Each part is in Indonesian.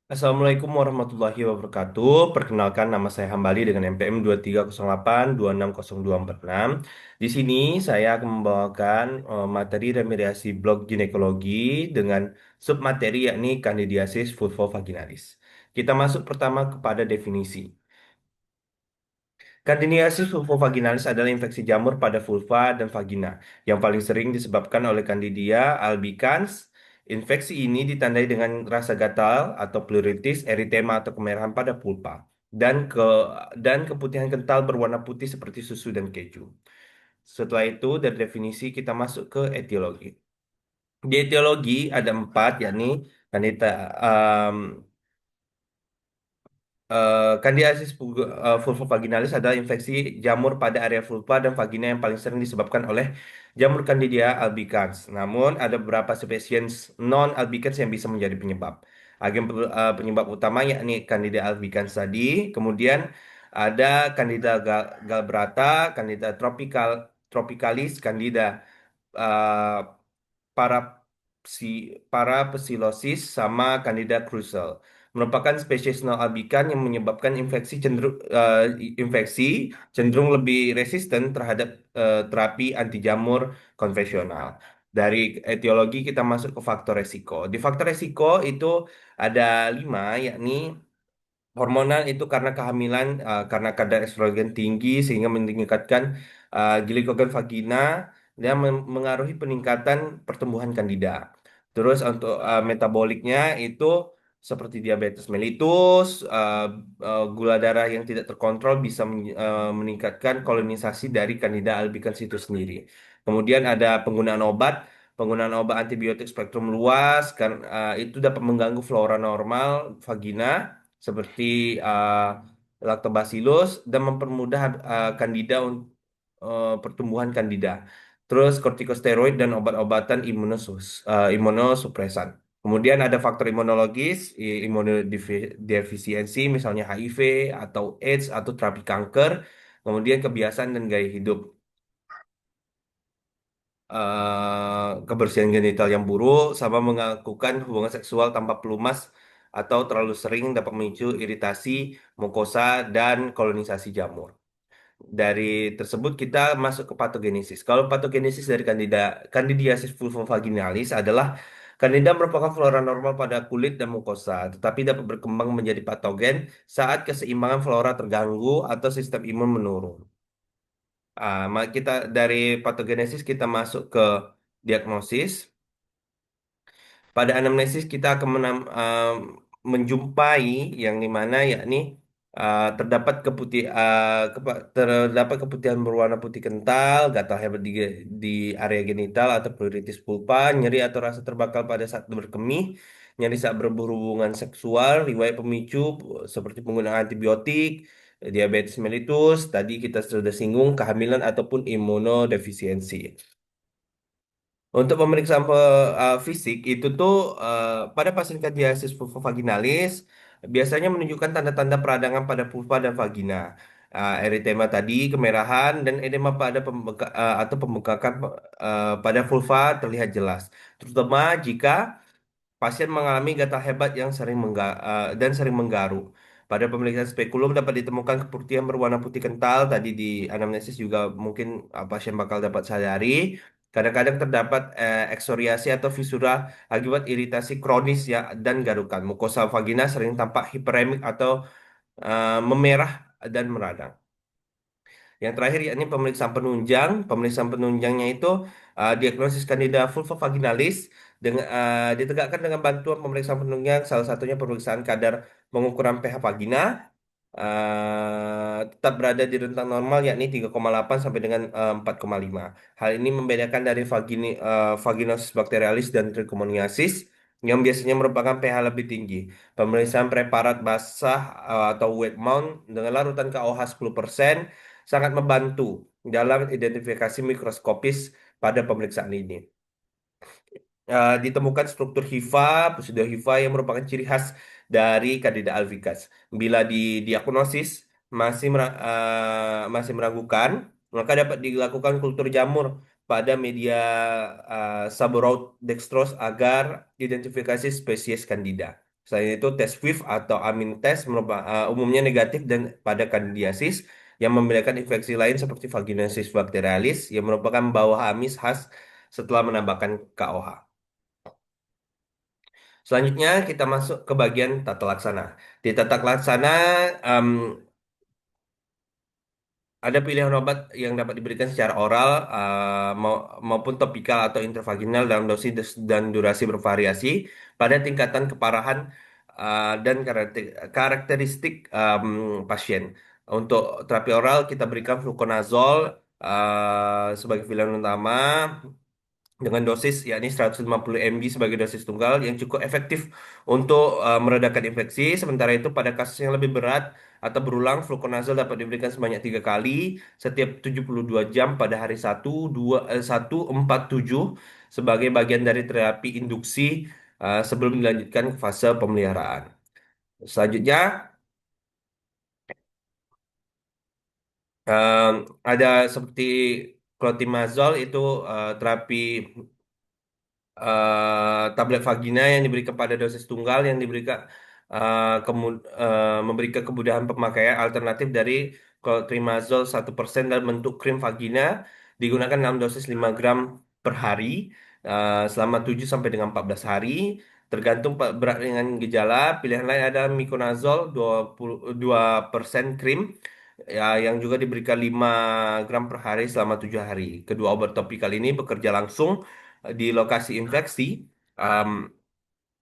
Assalamualaikum warahmatullahi wabarakatuh. Perkenalkan nama saya Hambali dengan NPM 2308260246. Di sini saya akan membawakan materi remediasi blok ginekologi dengan submateri yakni Candidiasis vulvovaginalis. Kita masuk pertama kepada definisi. Candidiasis vulvovaginalis adalah infeksi jamur pada vulva dan vagina yang paling sering disebabkan oleh Candida albicans. Infeksi ini ditandai dengan rasa gatal atau pleuritis, eritema atau kemerahan pada pulpa dan keputihan kental berwarna putih seperti susu dan keju. Setelah itu dari definisi kita masuk ke etiologi. Di etiologi ada empat yakni Candida Candidiasis vulvovaginalis adalah infeksi jamur pada area vulva dan vagina yang paling sering disebabkan oleh jamur Candida albicans. Namun, ada beberapa spesies non-albicans yang bisa menjadi penyebab. Penyebab utama yakni Candida albicans tadi, kemudian ada Candida glabrata, Candida tropicalis, Candida uh, para parapsilosis sama Candida krusel merupakan spesies non albican yang menyebabkan infeksi cenderung lebih resisten terhadap terapi anti jamur konvensional. Dari etiologi kita masuk ke faktor resiko. Di faktor resiko itu ada lima, yakni hormonal itu karena kehamilan, karena kadar estrogen tinggi sehingga meningkatkan glikogen vagina dan mengaruhi peningkatan pertumbuhan kandida. Terus untuk metaboliknya itu seperti diabetes mellitus, gula darah yang tidak terkontrol bisa meningkatkan kolonisasi dari Candida albicans itu sendiri. Kemudian ada penggunaan obat antibiotik spektrum luas kan itu dapat mengganggu flora normal vagina seperti Lactobacillus dan mempermudah pertumbuhan kandida. Terus kortikosteroid dan obat-obatan imunosupresan. Kemudian ada faktor imunologis, imunodefisiensi, misalnya HIV atau AIDS atau terapi kanker. Kemudian kebiasaan dan gaya hidup, kebersihan genital yang buruk, sama melakukan hubungan seksual tanpa pelumas atau terlalu sering dapat memicu iritasi mukosa dan kolonisasi jamur. Dari tersebut kita masuk ke patogenesis. Kalau patogenesis dari Candidiasis vulvovaginalis adalah Candida merupakan flora normal pada kulit dan mukosa, tetapi dapat berkembang menjadi patogen saat keseimbangan flora terganggu atau sistem imun menurun. Kita dari patogenesis kita masuk ke diagnosis. Pada anamnesis kita akan menjumpai yang dimana yakni terdapat keputihan berwarna putih kental, gatal hebat di area genital atau pleuritis pulpa, nyeri atau rasa terbakar pada saat berkemih, nyeri saat berhubungan seksual, riwayat pemicu seperti penggunaan antibiotik, diabetes mellitus, tadi kita sudah singgung kehamilan ataupun imunodefisiensi. Untuk pemeriksaan fisik itu tuh pada pasien kandidiasis vulvovaginalis biasanya menunjukkan tanda-tanda peradangan pada vulva dan vagina. Eritema tadi, kemerahan dan edema atau pembengkakan pada vulva terlihat jelas. Terutama jika pasien mengalami gatal hebat yang dan sering menggaru. Pada pemeriksaan spekulum dapat ditemukan keputihan berwarna putih kental. Tadi di anamnesis juga mungkin pasien bakal dapat sadari. Kadang-kadang terdapat eksoriasi atau fisura akibat iritasi kronis ya dan garukan. Mukosa vagina sering tampak hiperemik atau memerah dan meradang. Yang terakhir yakni pemeriksaan penunjang. Pemeriksaan penunjangnya itu diagnosis Candida vulvovaginalis ditegakkan dengan bantuan pemeriksaan penunjang, salah satunya pemeriksaan kadar pengukuran pH vagina tetap berada di rentang normal yakni 3,8 sampai dengan 4,5. Hal ini membedakan dari vaginosis bakterialis dan trichomoniasis yang biasanya merupakan pH lebih tinggi. Pemeriksaan preparat basah atau wet mount dengan larutan KOH 10% sangat membantu dalam identifikasi mikroskopis pada pemeriksaan ini. Ditemukan struktur hifa, pseudo hifa yang merupakan ciri khas dari Candida albicans. Bila didiagnosis masih meragukan, maka dapat dilakukan kultur jamur pada media Sabouraud dextrose agar identifikasi spesies Candida. Selain itu, tes FIV atau amin test umumnya negatif dan pada kandidiasis yang membedakan infeksi lain seperti vaginosis bacterialis yang merupakan bau amis khas setelah menambahkan KOH. Selanjutnya kita masuk ke bagian tata laksana. Di tata laksana em, ada pilihan obat yang dapat diberikan secara oral maupun topikal atau intravaginal dalam dosis dan durasi bervariasi pada tingkatan keparahan dan karakteristik pasien. Untuk terapi oral kita berikan fluconazole sebagai pilihan utama dengan dosis yakni 150 mg sebagai dosis tunggal yang cukup efektif untuk meredakan infeksi. Sementara itu pada kasus yang lebih berat atau berulang, fluconazole dapat diberikan sebanyak 3 kali setiap 72 jam pada hari 1, 4, 7 sebagai bagian dari terapi induksi sebelum dilanjutkan ke fase pemeliharaan. Selanjutnya em, ada seperti clotrimazole itu terapi tablet vagina yang diberikan pada dosis tunggal yang diberikan memberikan kemudahan pemakaian alternatif dari clotrimazole 1% dalam bentuk krim vagina digunakan dalam dosis 5 gram per hari selama 7 sampai dengan 14 hari tergantung berat dengan gejala. Pilihan lain ada miconazole 2% krim yang juga diberikan 5 gram per hari selama 7 hari. Kedua obat topikal ini bekerja langsung di lokasi infeksi um,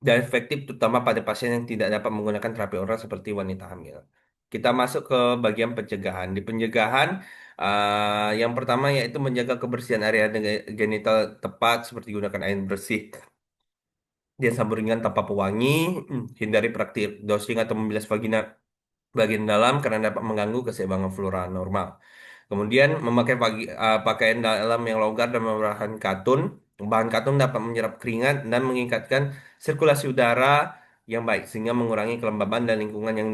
dan efektif terutama pada pasien yang tidak dapat menggunakan terapi oral seperti wanita hamil. Kita masuk ke bagian pencegahan. Di pencegahan, yang pertama yaitu menjaga kebersihan area genital tepat seperti gunakan air bersih dan sabun ringan tanpa pewangi, hindari praktik dosing atau membilas vagina bagian dalam karena dapat mengganggu keseimbangan flora normal. Kemudian memakai pakaian dalam yang longgar dan membahan katun. Bahan katun dapat menyerap keringat dan meningkatkan sirkulasi udara yang baik sehingga mengurangi kelembaban dan lingkungan yang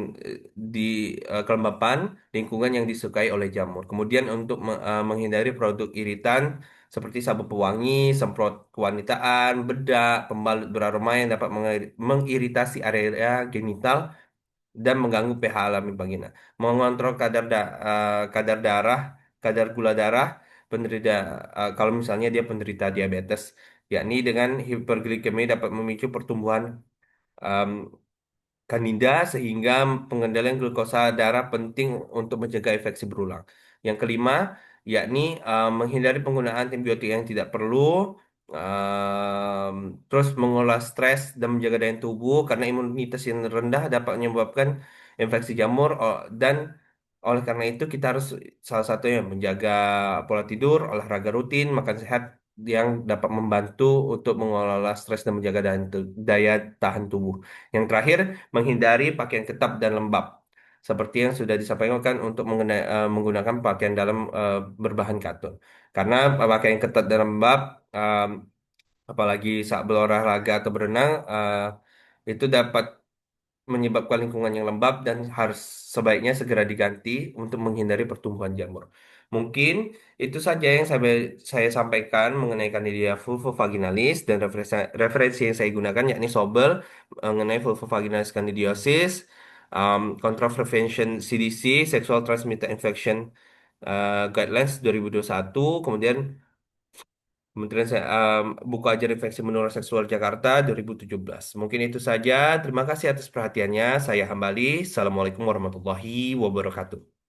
kelembapan lingkungan yang disukai oleh jamur. Kemudian untuk menghindari produk iritan seperti sabun pewangi, semprot kewanitaan, bedak, pembalut beraroma yang dapat mengiritasi area genital dan mengganggu pH alami vagina. Mengontrol kadar darah, kadar gula darah penderita kalau misalnya dia penderita diabetes, yakni dengan hiperglikemi dapat memicu pertumbuhan um, Candida sehingga pengendalian glukosa darah penting untuk mencegah infeksi berulang. Yang kelima, yakni menghindari penggunaan antibiotik yang tidak perlu, um, terus mengolah stres dan menjaga daya tubuh karena imunitas yang rendah dapat menyebabkan infeksi jamur dan oleh karena itu kita harus salah satunya menjaga pola tidur, olahraga rutin, makan sehat yang dapat membantu untuk mengelola stres dan menjaga daya tahan tubuh. Yang terakhir, menghindari pakaian ketat dan lembab. Seperti yang sudah disampaikan untuk menggunakan pakaian dalam berbahan katun. Karena pakaian ketat dan lembab, apalagi saat berolahraga atau berenang, itu dapat menyebabkan lingkungan yang lembab dan harus sebaiknya segera diganti untuk menghindari pertumbuhan jamur. Mungkin itu saja yang saya sampaikan mengenai Candida vulvovaginalis dan referensi yang saya gunakan yakni Sobel mengenai vulvovaginalis candidiosis, Control Prevention CDC, Sexual Transmitted Infection Guidelines 2021, kemudian Kementerian Buku Ajar Infeksi Menular Seksual Jakarta 2017. Mungkin itu saja. Terima kasih atas perhatiannya. Saya Hambali. Assalamualaikum warahmatullahi wabarakatuh.